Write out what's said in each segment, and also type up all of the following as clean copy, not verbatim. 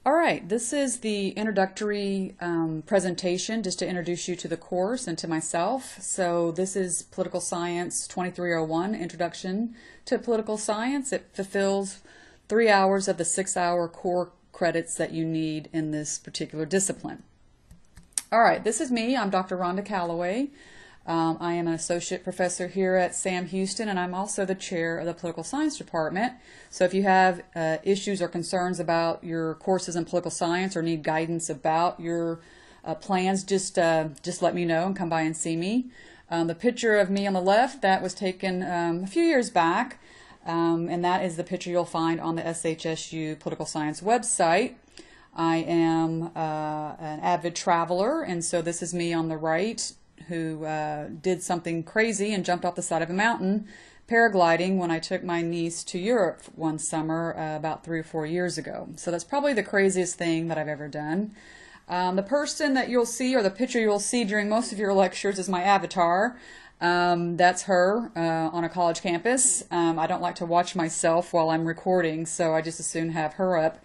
All right, this is the introductory presentation just to introduce you to the course and to myself. So this is Political Science 2301, Introduction to Political Science. It fulfills 3 hours of the 6-hour core credits that you need in this particular discipline. All right, this is me. I'm Dr. Rhonda Calloway. I am an associate professor here at Sam Houston, and I'm also the chair of the political science department. So if you have issues or concerns about your courses in political science or need guidance about your plans, just let me know and come by and see me. The picture of me on the left, that was taken a few years back, and that is the picture you'll find on the SHSU Political Science website. I am an avid traveler, and so this is me on the right, who did something crazy and jumped off the side of a mountain paragliding when I took my niece to Europe one summer about 3 or 4 years ago. So that's probably the craziest thing that I've ever done. The person that you'll see, or the picture you'll see during most of your lectures, is my avatar. That's her on a college campus. I don't like to watch myself while I'm recording, so I just as soon have her up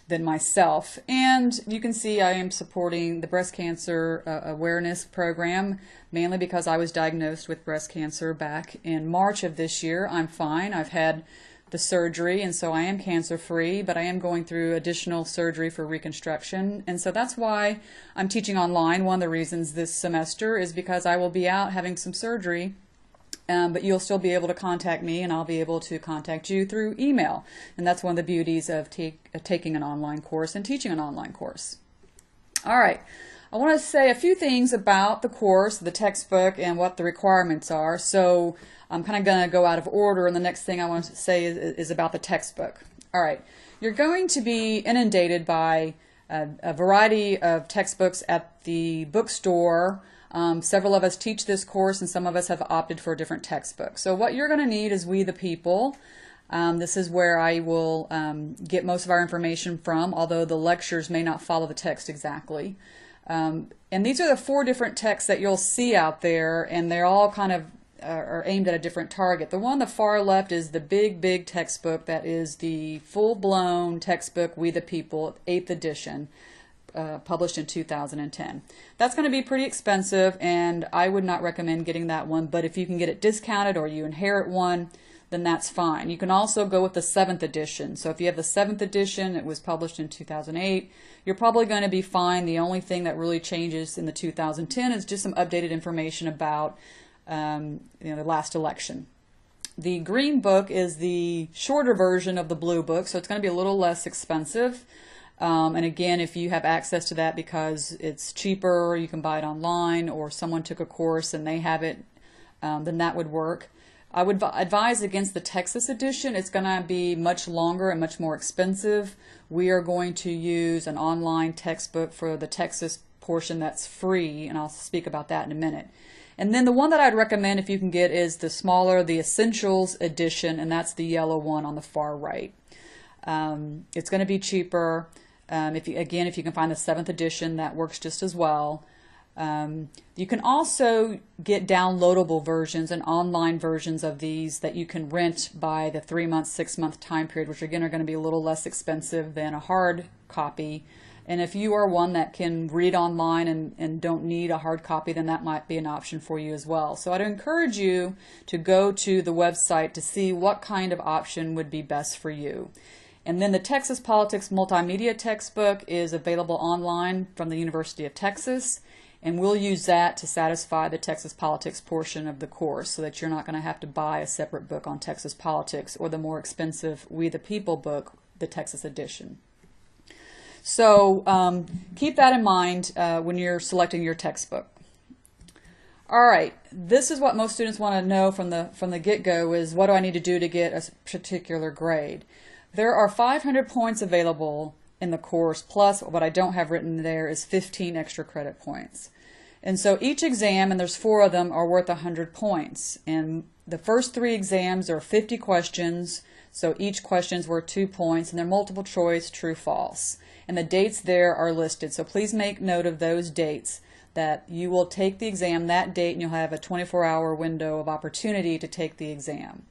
than myself. And you can see I am supporting the breast cancer awareness program, mainly because I was diagnosed with breast cancer back in March of this year. I'm fine. I've had the surgery, and so I am cancer-free, but I am going through additional surgery for reconstruction. And so that's why I'm teaching online. One of the reasons this semester is because I will be out having some surgery. But you'll still be able to contact me, and I'll be able to contact you through email. And that's one of the beauties of taking an online course and teaching an online course. All right, I want to say a few things about the course, the textbook, and what the requirements are. So I'm kind of going to go out of order, and the next thing I want to say is about the textbook. All right, you're going to be inundated by a variety of textbooks at the bookstore. Several of us teach this course, and some of us have opted for a different textbook. So what you're going to need is We the People. This is where I will get most of our information from, although the lectures may not follow the text exactly. And these are the 4 different texts that you'll see out there, and they're all kind of are aimed at a different target. The one on the far left is the big textbook that is the full-blown textbook, We the People, 8th edition. Published in 2010. That's going to be pretty expensive, and I would not recommend getting that one, but if you can get it discounted or you inherit one, then that's fine. You can also go with the 7th edition. So if you have the 7th edition, it was published in 2008, you're probably going to be fine. The only thing that really changes in the 2010 is just some updated information about the last election. The green book is the shorter version of the blue book, so it's going to be a little less expensive. And again, if you have access to that because it's cheaper, you can buy it online, or someone took a course and they have it, then that would work. I would advise against the Texas edition. It's going to be much longer and much more expensive. We are going to use an online textbook for the Texas portion that's free, and I'll speak about that in a minute. And then the one that I'd recommend if you can get is the smaller, the Essentials edition, and that's the yellow one on the far right. It's going to be cheaper. If you can find the 7th edition, that works just as well. You can also get downloadable versions and online versions of these that you can rent by the 3-month, 6-month time period, which again are going to be a little less expensive than a hard copy. And if you are one that can read online and don't need a hard copy, then that might be an option for you as well. So I'd encourage you to go to the website to see what kind of option would be best for you. And then the Texas Politics Multimedia textbook is available online from the University of Texas, and we'll use that to satisfy the Texas Politics portion of the course so that you're not going to have to buy a separate book on Texas politics or the more expensive We the People book, the Texas edition. So keep that in mind when you're selecting your textbook. All right, this is what most students want to know from the get-go is, what do I need to do to get a particular grade? There are 500 points available in the course, plus what I don't have written there is 15 extra credit points. And so each exam, and there's 4 of them, are worth 100 points. And the first 3 exams are 50 questions, so each question is worth 2 points, and they're multiple choice, true, false. And the dates there are listed, so please make note of those dates, that you will take the exam that date, and you'll have a 24-hour window of opportunity to take the exam.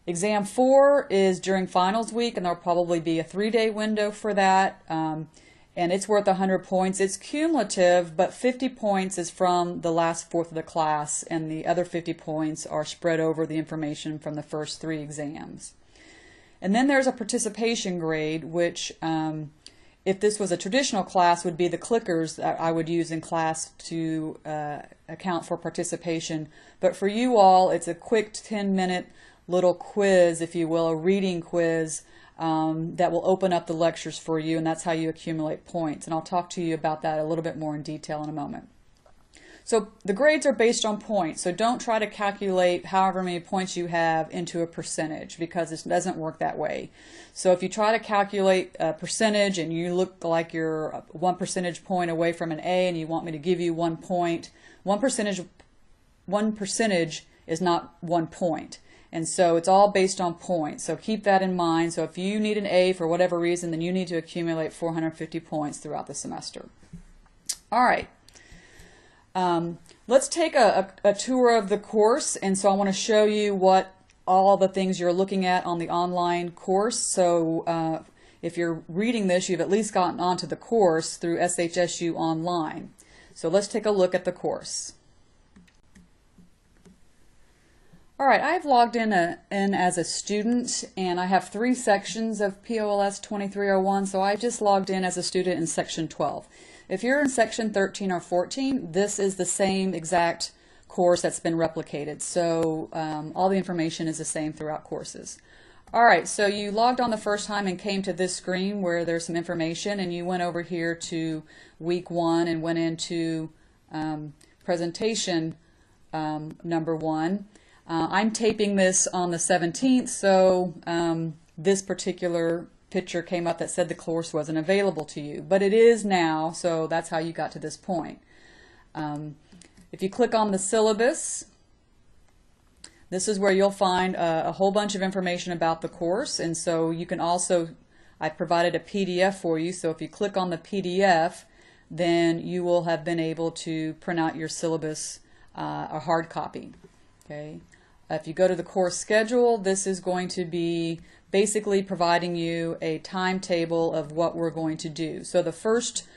Exam 4 is during finals week, and there'll probably be a 3-day window for that. And it's worth 100 points. It's cumulative, but 50 points is from the last fourth of the class, and the other 50 points are spread over the information from the first 3 exams. And then there's a participation grade, which if this was a traditional class would be the clickers that I would use in class to account for participation. But for you all, it's a quick 10-minute little quiz, if you will, a reading quiz that will open up the lectures for you, and that's how you accumulate points. And I'll talk to you about that a little bit more in detail in a moment. So the grades are based on points, so don't try to calculate however many points you have into a percentage, because it doesn't work that way. So if you try to calculate a percentage and you look like you're 1 percentage point away from an A and you want me to give you 1 point, 1 percentage is not 1 point. And so it's all based on points. So keep that in mind. So if you need an A for whatever reason, then you need to accumulate 450 points throughout the semester. All right. Let's take a tour of the course. And so I want to show you what all the things you're looking at on the online course. So if you're reading this, you've at least gotten onto the course through SHSU Online. So let's take a look at the course. All right, I've logged in as a student, and I have 3 sections of POLS 2301, so I just logged in as a student in section 12. If you're in section 13 or 14, this is the same exact course that's been replicated, so all the information is the same throughout courses. All right, so you logged on the first time and came to this screen where there's some information, and you went over here to week 1 and went into presentation number 1. I'm taping this on the 17th, so this particular picture came up that said the course wasn't available to you, but it is now, so that's how you got to this point. If you click on the syllabus, this is where you'll find a whole bunch of information about the course, and so you can also, I've provided a PDF for you, so if you click on the PDF, then you will have been able to print out your syllabus, a hard copy. Okay. If you go to the course schedule, this is going to be basically providing you a timetable of what we're going to do. So the first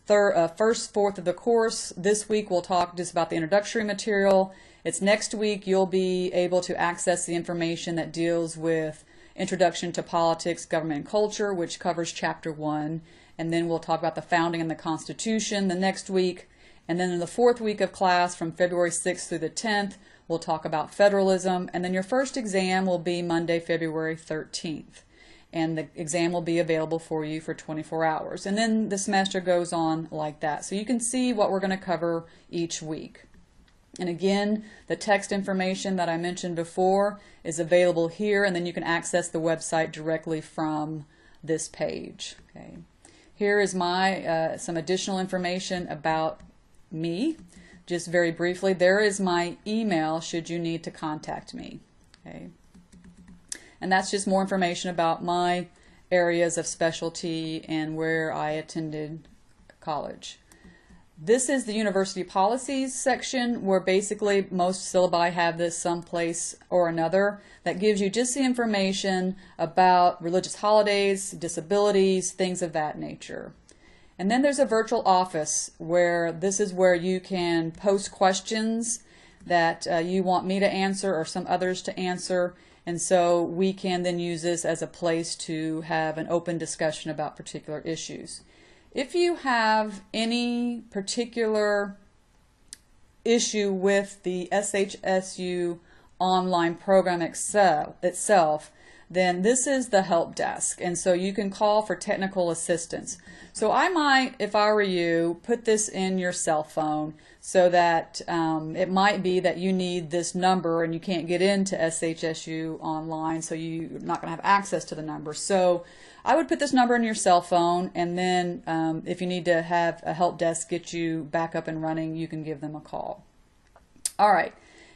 fourth of the course, this week we'll talk just about the introductory material. It's next week you'll be able to access the information that deals with Introduction to Politics, Government and Culture, which covers Chapter 1. And then we'll talk about the founding and the Constitution the next week. And then in the 4th week of class, from February 6th through the 10th, we'll talk about federalism, and then your first exam will be Monday, February 13th. And the exam will be available for you for 24 hours. And then the semester goes on like that. So you can see what we're going to cover each week. And again, the text information that I mentioned before is available here, and then you can access the website directly from this page. Okay. Here is my some additional information about me. Just very briefly, there is my email should you need to contact me. Okay. And that's just more information about my areas of specialty and where I attended college. This is the university policies section, where basically most syllabi have this someplace or another that gives you just the information about religious holidays, disabilities, things of that nature. And then there's a virtual office where this is where you can post questions that you want me to answer or some others to answer. And so we can then use this as a place to have an open discussion about particular issues. If you have any particular issue with the SHSU online program itself, then this is the help desk, and so you can call for technical assistance. So I might, if I were you, put this in your cell phone so that it might be that you need this number and you can't get into SHSU online, so you're not going to have access to the number. So I would put this number in your cell phone, and then if you need to have a help desk get you back up and running, you can give them a call. All right.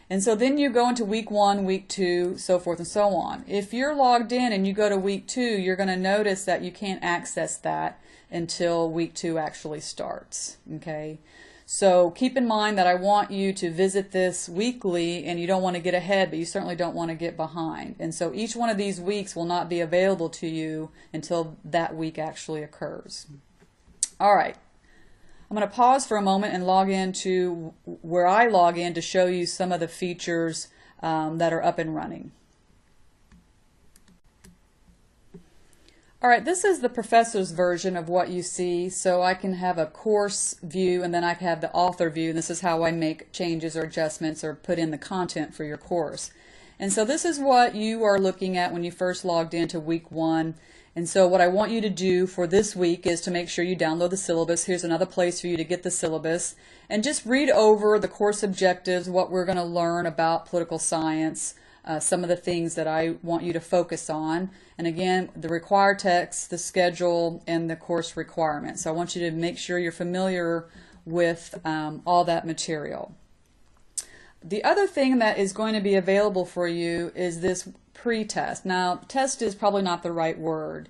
And so then you go into week 1, week 2, so forth and so on. If you're logged in and you go to week 2, you're going to notice that you can't access that until week 2 actually starts. Okay, So keep in mind that I want you to visit this weekly, and you don't want to get ahead, but you certainly don't want to get behind. And so each one of these weeks will not be available to you until that week actually occurs. All right. I'm going to pause for a moment and log into where I log in to show you some of the features that are up and running. All right, this is the professor's version of what you see. So I can have a course view, and then I can have the author view. And this is how I make changes or adjustments or put in the content for your course. And so this is what you are looking at when you first logged into week 1. And so what I want you to do for this week is to make sure you download the syllabus. Here's another place for you to get the syllabus. And just read over the course objectives, what we're going to learn about political science, some of the things that I want you to focus on. And again, the required text, the schedule, and the course requirements. So I want you to make sure you're familiar with all that material. The other thing that is going to be available for you is this pre-test. Now, test is probably not the right word.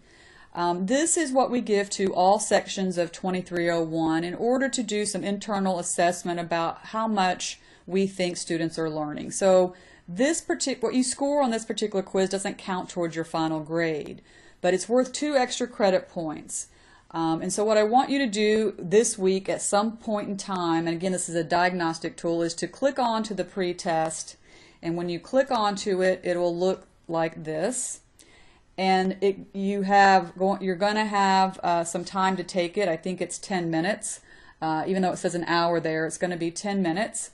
This is what we give to all sections of 2301 in order to do some internal assessment about how much we think students are learning. So what you score on this particular quiz doesn't count towards your final grade, but it's worth 2 extra credit points. And so what I want you to do this week at some point in time, and again this is a diagnostic tool, is to click on to the pre-test, and when you click onto it, it will look like this. And you're going to have some time to take it. I think it's 10 minutes. Even though it says an hour there, it's going to be 10 minutes.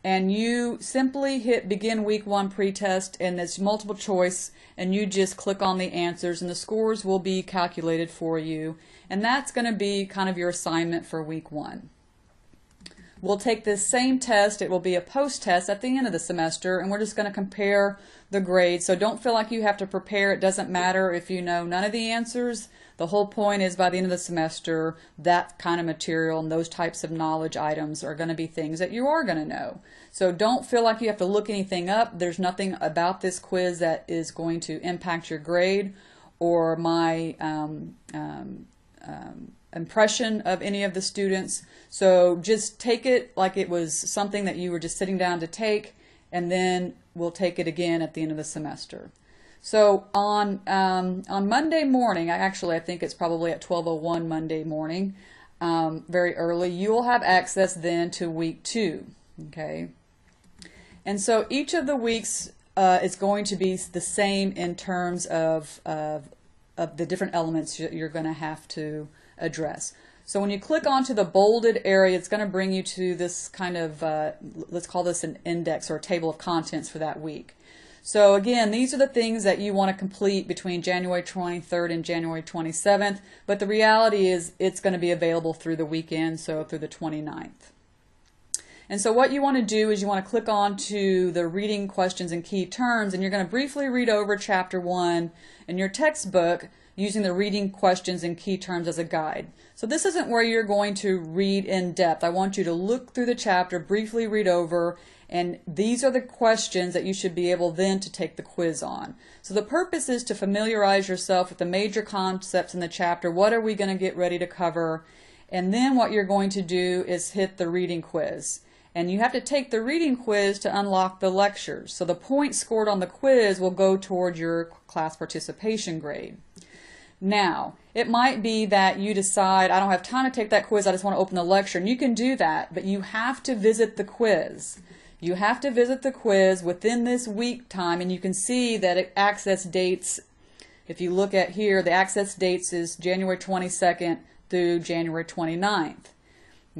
And you simply hit begin week 1 pretest, and it's multiple choice, and you just click on the answers, and the scores will be calculated for you. And that's going to be kind of your assignment for week 1. We'll take this same test. It will be a post-test at the end of the semester, and we're just going to compare the grades. So don't feel like you have to prepare. It doesn't matter if you know none of the answers. The whole point is by the end of the semester, that kind of material and those types of knowledge items are going to be things that you are going to know. So don't feel like you have to look anything up. There's nothing about this quiz that is going to impact your grade or my impression of any of the students. So just take it like it was something that you were just sitting down to take, and then we'll take it again at the end of the semester. So on Monday morning, I think it's probably at 12:01 Monday morning, very early, you will have access then to week 2. Okay, and so each of the weeks is going to be the same in terms of the different elements you're going to have to address. So when you click onto the bolded area, it's going to bring you to this kind of, let's call this an index or a table of contents for that week. So again, these are the things that you want to complete between January 23rd and January 27th, but the reality is it's going to be available through the weekend, so through the 29th. And so what you want to do is you want to click on to the reading questions and key terms, and you're going to briefly read over chapter 1 in your textbook using the reading questions and key terms as a guide. So this isn't where you're going to read in depth. I want you to look through the chapter, briefly read over, and these are the questions that you should be able then to take the quiz on. So the purpose is to familiarize yourself with the major concepts in the chapter. What are we going to get ready to cover? And then what you're going to do is hit the reading quiz. And you have to take the reading quiz to unlock the lectures. So the points scored on the quiz will go toward your class participation grade. Now, it might be that you decide, I don't have time to take that quiz, I just want to open the lecture. And you can do that, but you have to visit the quiz. You have to visit the quiz within this week time, and you can see that it access dates, if you look at here, the access dates is January 22nd through January 29th.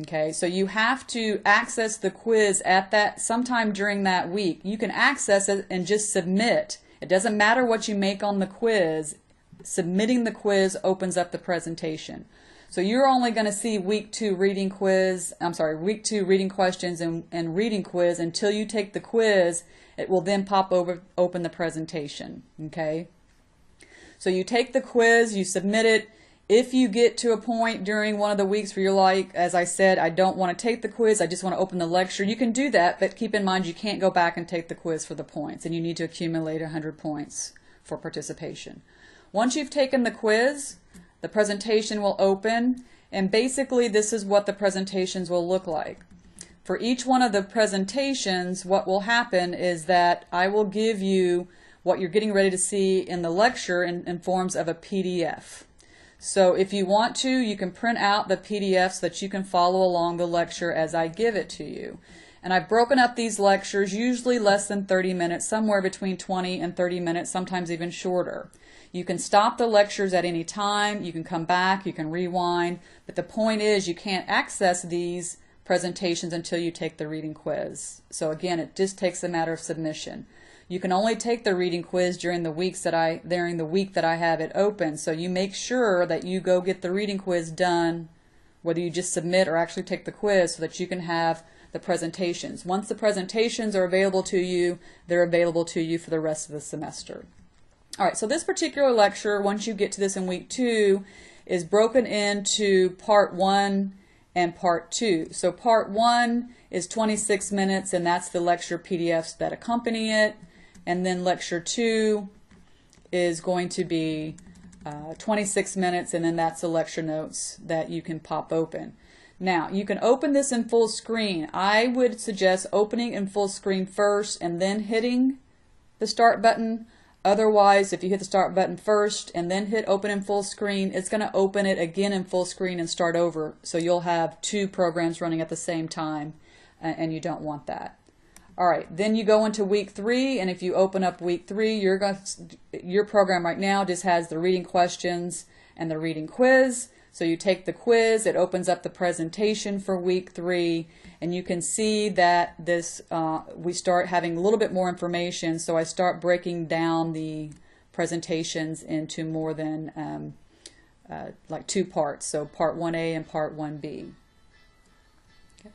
Okay, so you have to access the quiz at that sometime during that week. You can access it and just submit. It doesn't matter what you make on the quiz. Submitting the quiz opens up the presentation. So you're only going to see week 2 reading quiz, week 2 reading questions and reading quiz until you take the quiz. It will then open the presentation. Okay, so you take the quiz, you submit it. If you get to a point during one of the weeks where you're like, as I said, I don't want to take the quiz, I just want to open the lecture, you can do that, but keep in mind you can't go back and take the quiz for the points, and you need to accumulate 100 points for participation. Once you've taken the quiz, the presentation will open, And basically this is what the presentations will look like. For each one of the presentations, what will happen is that I will give you what you're getting ready to see in the lecture in forms of a PDF. So if you want to, you can print out the PDF so that you can follow along the lecture as I give it to you. And I've broken up these lectures, usually less than 30 minutes, somewhere between 20 and 30 minutes, sometimes even shorter. You can stop the lectures at any time, you can come back, you can rewind, but the point is you can't access these presentations until you take the reading quiz. So again, it just takes a matter of submission. You can only take the reading quiz during the week that I have it open. So you make sure that you go get the reading quiz done, whether you just submit or actually take the quiz, so that you can have the presentations. Once the presentations are available to you, they're available to you for the rest of the semester. All right, so this particular lecture, once you get to this in week 2, is broken into part 1 and part 2. So part 1 is 26 minutes, and that's the lecture PDFs that accompany it. And then lecture 2 is going to be 26 minutes, and then that's the lecture notes that you can pop open. Now, you can open this in full screen. I would suggest opening in full screen first and then hitting the start button. Otherwise, if you hit the start button first and then hit open in full screen, it's going to open it again in full screen and start over. So you'll have 2 programs running at the same time, and you don't want that. All right, then you go into week 3, and if you open up week 3, your program right now just has the reading questions and the reading quiz. So you take the quiz, it opens up the presentation for week 3, and you can see that this we start having a little bit more information. So I start breaking down the presentations into more than like 2 parts. So part 1A and part 1B. Okay.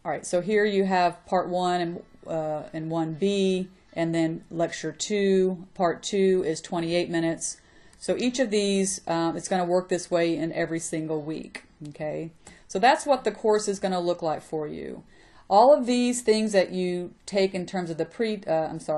All right, so here you have part 1 and 1B, and then lecture 2. Part 2 is 28 minutes. So each of these, it's going to work this way in every single week. Okay, so that's what the course is going to look like for you. All of these things that you take in terms of the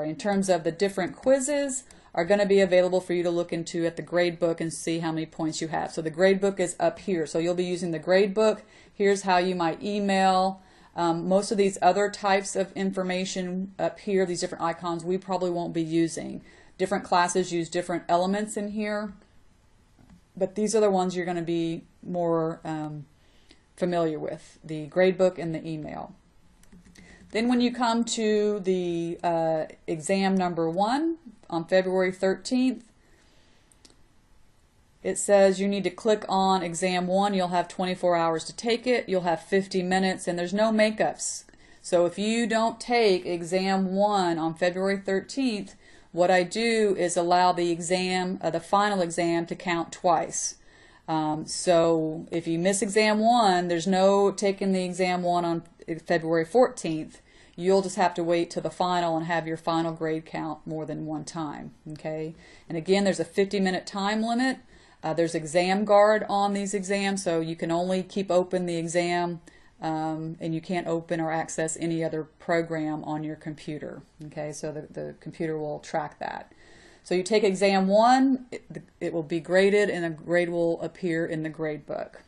in terms of the different quizzes are going to be available for you to look into at the grade book and see how many points you have. So the grade book is up here. So you'll be using the grade book. Here's how you might email. Most of these other types of information up here, these different icons, we probably won't be using. Different classes use different elements in here, but these are the ones you're going to be more familiar with, the gradebook and the email. Then when you come to the exam number 1 on February 13th, it says you need to click on exam 1. You'll have 24 hours to take it. You'll have 50 minutes, and there's no makeups. So if you don't take exam 1 on February 13th, what I do is allow the exam, the final exam, to count twice. So if you miss exam 1, there's no taking the exam 1 on February 14th. You'll just have to wait till the final and have your final grade count more than 1 time. Okay. And again, there's a 50-minute time limit. There's exam guard on these exams, so you can only keep open the exam, and you can't open or access any other program on your computer. Okay, so the computer will track that. So you take exam 1, it will be graded, and a grade will appear in the grade book.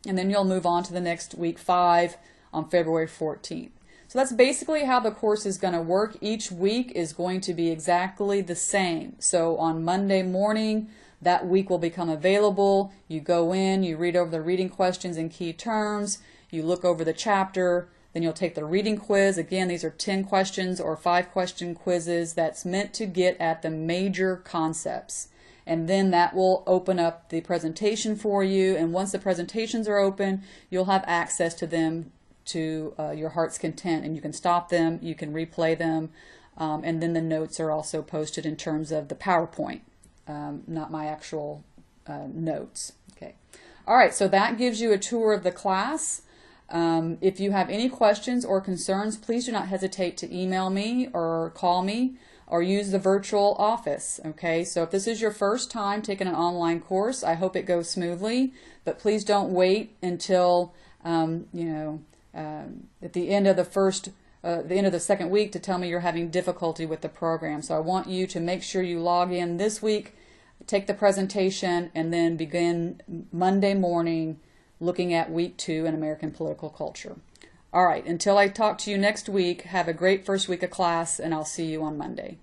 And then you'll move on to the next week 5 on February 14th. So that's basically how the course is going to work. Each week is going to be exactly the same. So on Monday morning, that week will become available. You go in, you read over the reading questions and key terms, you look over the chapter, then you'll take the reading quiz. Again, these are 10 questions or 5-question quizzes that's meant to get at the major concepts. And then that will open up the presentation for you, and once the presentations are open, you'll have access to them to your heart's content, and you can stop them, you can replay them, and then the notes are also posted in terms of the PowerPoint. Not my actual notes. Okay. All right, so that gives you a tour of the class. If you have any questions or concerns, please do not hesitate to email me or call me or use the virtual office. Okay, so if this is your first time taking an online course, I hope it goes smoothly, but please don't wait until at the end of the second week to tell me you're having difficulty with the program. So I want you to make sure you log in this week, take the presentation, and then begin Monday morning looking at week 2 in American political culture. All right, until I talk to you next week, have a great first week of class, and I'll see you on Monday.